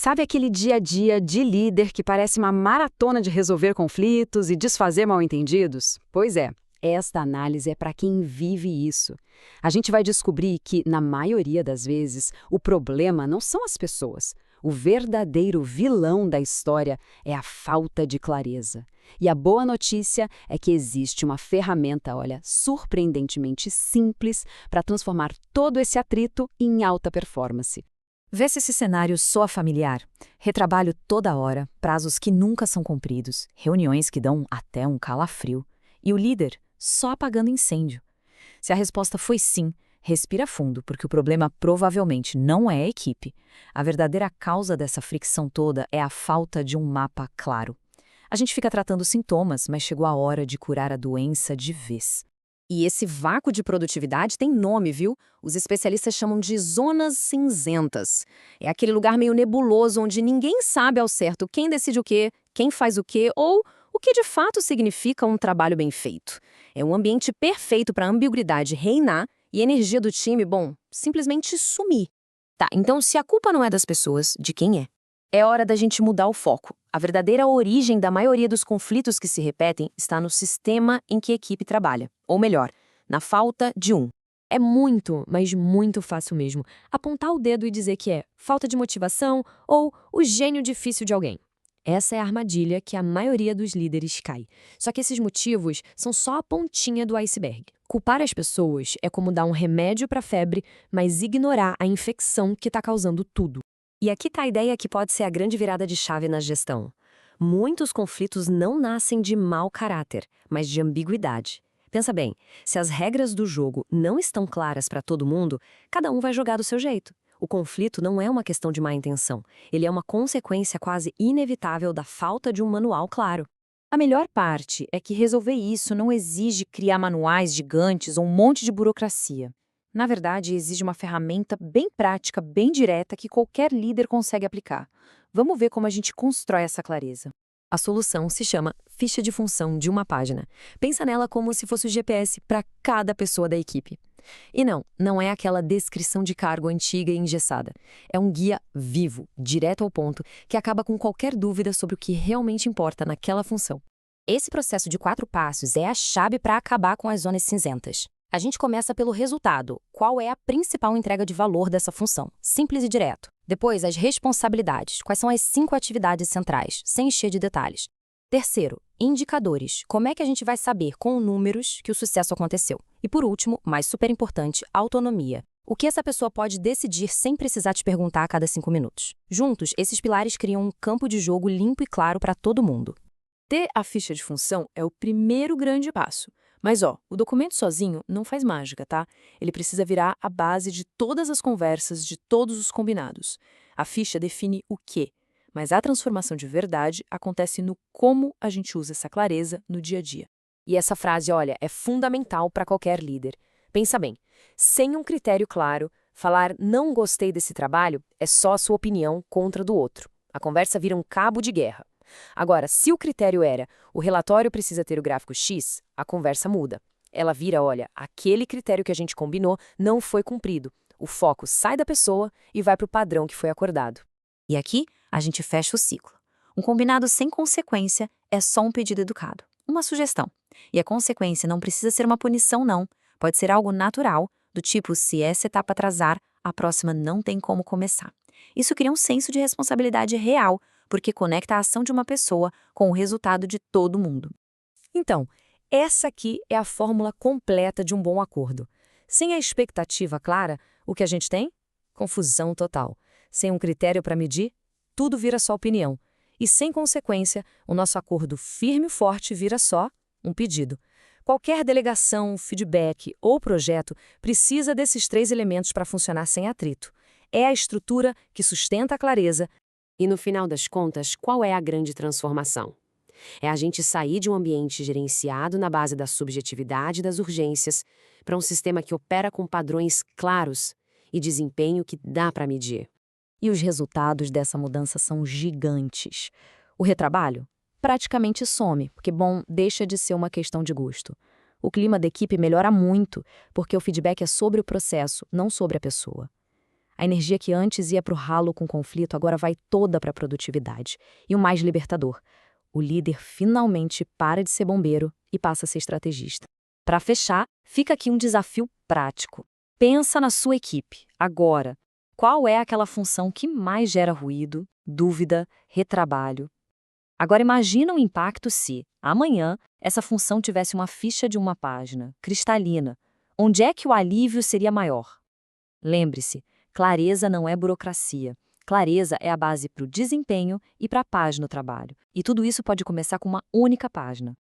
Sabe aquele dia a dia de líder que parece uma maratona de resolver conflitos e desfazer mal-entendidos? Pois é, esta análise é para quem vive isso. A gente vai descobrir que, na maioria das vezes, o problema não são as pessoas. O verdadeiro vilão da história é a falta de clareza. E a boa notícia é que existe uma ferramenta, olha, surpreendentemente simples para transformar todo esse atrito em alta performance. Vê se esse cenário soa familiar. Retrabalho toda hora, prazos que nunca são cumpridos, reuniões que dão até um calafrio. E o líder só apagando incêndio. Se a resposta foi sim, respira fundo, porque o problema provavelmente não é a equipe. A verdadeira causa dessa fricção toda é a falta de um mapa claro. A gente fica tratando sintomas, mas chegou a hora de curar a doença de vez. E esse vácuo de produtividade tem nome, viu? Os especialistas chamam de zonas cinzentas. É aquele lugar meio nebuloso onde ninguém sabe ao certo quem decide o quê, quem faz o quê ou o que de fato significa um trabalho bem feito. É um ambiente perfeito para a ambiguidade reinar e a energia do time, bom, simplesmente sumir. Tá, então se a culpa não é das pessoas, de quem é? É hora da gente mudar o foco. A verdadeira origem da maioria dos conflitos que se repetem está no sistema em que a equipe trabalha. Ou melhor, na falta de um. É muito, mas muito fácil mesmo, apontar o dedo e dizer que é falta de motivação ou o gênio difícil de alguém. Essa é a armadilha que a maioria dos líderes cai. Só que esses motivos são só a pontinha do iceberg. Culpar as pessoas é como dar um remédio para a febre, mas ignorar a infecção que está causando tudo. E aqui está a ideia que pode ser a grande virada de chave na gestão. Muitos conflitos não nascem de mau caráter, mas de ambiguidade. Pensa bem, se as regras do jogo não estão claras para todo mundo, cada um vai jogar do seu jeito. O conflito não é uma questão de má intenção, ele é uma consequência quase inevitável da falta de um manual claro. A melhor parte é que resolver isso não exige criar manuais gigantes ou um monte de burocracia. Na verdade, exige uma ferramenta bem prática, bem direta, que qualquer líder consegue aplicar. Vamos ver como a gente constrói essa clareza. A solução se chama ficha de função de uma página. Pensa nela como se fosse o GPS para cada pessoa da equipe. E não é aquela descrição de cargo antiga e engessada. É um guia vivo, direto ao ponto, que acaba com qualquer dúvida sobre o que realmente importa naquela função. Esse processo de 4 passos é a chave para acabar com as zonas cinzentas. A gente começa pelo resultado. Qual é a principal entrega de valor dessa função? Simples e direto. Depois, as responsabilidades. Quais são as 5 atividades centrais, sem encher de detalhes. Terceiro, indicadores. Como é que a gente vai saber, com números, que o sucesso aconteceu? E por último, mas super importante, autonomia. O que essa pessoa pode decidir sem precisar te perguntar a cada 5 minutos. Juntos, esses pilares criam um campo de jogo limpo e claro para todo mundo. Ter a ficha de função é o primeiro grande passo. Mas o documento sozinho não faz mágica, tá? Ele precisa virar a base de todas as conversas, de todos os combinados. A ficha define o quê, mas a transformação de verdade acontece no como a gente usa essa clareza no dia a dia. E essa frase, olha, é fundamental para qualquer líder. Pensa bem, sem um critério claro, falar não gostei desse trabalho é só a sua opinião contra do outro. A conversa vira um cabo de guerra. Agora, se o critério era o relatório precisa ter o gráfico X, a conversa muda. Ela vira, olha, aquele critério que a gente combinou não foi cumprido. O foco sai da pessoa e vai para o padrão que foi acordado. E aqui, a gente fecha o ciclo. Um combinado sem consequência é só um pedido educado, uma sugestão. E a consequência não precisa ser uma punição, não. Pode ser algo natural, do tipo, se essa etapa atrasar, a próxima não tem como começar. Isso cria um senso de responsabilidade real, porque conecta a ação de uma pessoa com o resultado de todo mundo. Então, essa aqui é a fórmula completa de um bom acordo. Sem a expectativa clara, o que a gente tem? Confusão total. Sem um critério para medir, tudo vira só opinião. E sem consequência, o nosso acordo firme e forte vira só um pedido. Qualquer delegação, feedback ou projeto precisa desses 3 elementos para funcionar sem atrito. É a estrutura que sustenta a clareza. E no final das contas, qual é a grande transformação? É a gente sair de um ambiente gerenciado na base da subjetividade e das urgências para um sistema que opera com padrões claros e desempenho que dá para medir. E os resultados dessa mudança são gigantes. O retrabalho praticamente some, porque, deixa de ser uma questão de gosto. O clima da equipe melhora muito, porque o feedback é sobre o processo, não sobre a pessoa. A energia que antes ia para o ralo com conflito agora vai toda para a produtividade. E o mais libertador, o líder finalmente para de ser bombeiro e passa a ser estrategista. Para fechar, fica aqui um desafio prático. Pensa na sua equipe, agora. Qual é aquela função que mais gera ruído, dúvida, retrabalho? Agora imagina o impacto se, amanhã, essa função tivesse uma ficha de uma página, cristalina. Onde é que o alívio seria maior? Lembre-se, clareza não é burocracia. Clareza é a base para o desempenho e para a paz no trabalho. E tudo isso pode começar com uma única página.